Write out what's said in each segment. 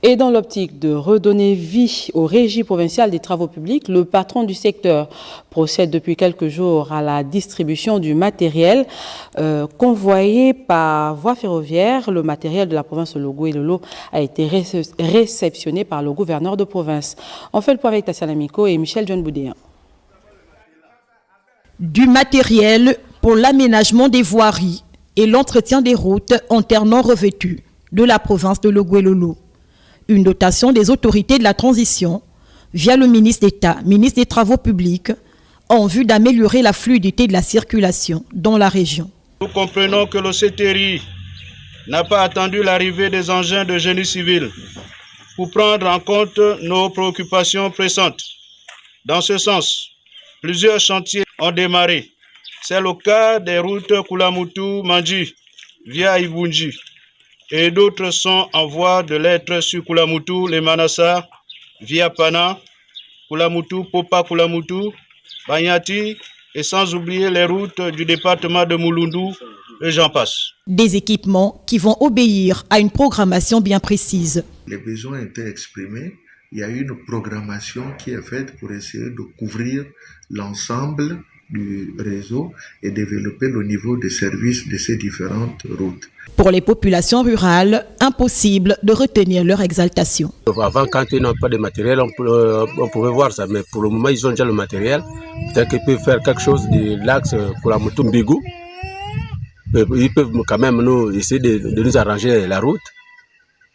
Et dans l'optique de redonner vie aux régies provinciales des travaux publics, le patron du secteur procède depuis quelques jours à la distribution du matériel convoyé par voie ferroviaire. Le matériel de la province de Logoué-Lolo a été réceptionné par le gouverneur de province. On fait le point avec Tassiana Miko et Michel John Boudéen. Du matériel pour l'aménagement des voiries et l'entretien des routes en terre non revêtues de la province de Logoué-Lolo. Une dotation des autorités de la transition via le ministre d'État, ministre des Travaux publics, en vue d'améliorer la fluidité de la circulation dans la région. Nous comprenons que le CTRI n'a pas attendu l'arrivée des engins de génie civil pour prendre en compte nos préoccupations pressantes. Dans ce sens, plusieurs chantiers ont démarré. C'est le cas des routes Kulamutu-Mandji via Ibunji. Et d'autres sont en voie de l'être sur Kulamutu, les Manassa, via Pana, Kulamutu, Popa Kulamutu, Banyati, et sans oublier les routes du département de Moulundu, et j'en passe. Des équipements qui vont obéir à une programmation bien précise. Les besoins étaient exprimés. Il y a une programmation qui est faite pour essayer de couvrir l'ensemble du réseau et développer le niveau de service de ces différentes routes. Pour les populations rurales, impossible de retenir leur exaltation. Avant, quand ils n'ont pas de matériel, on pouvait voir ça, mais pour le moment, ils ont déjà le matériel. Peut-être qu'ils peuvent faire quelque chose de l'axe pour la moto Mbigou. Ils peuvent quand même essayer de nous arranger la route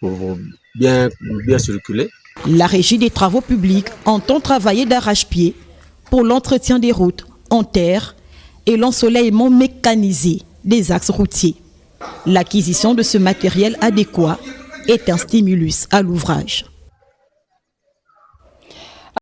pour bien circuler. La Régie des travaux publics entend travailler d'arrache-pied pour l'entretien des routes en terre et l'ensoleillement mécanisé des axes routiers. L'acquisition de ce matériel adéquat est un stimulus à l'ouvrage.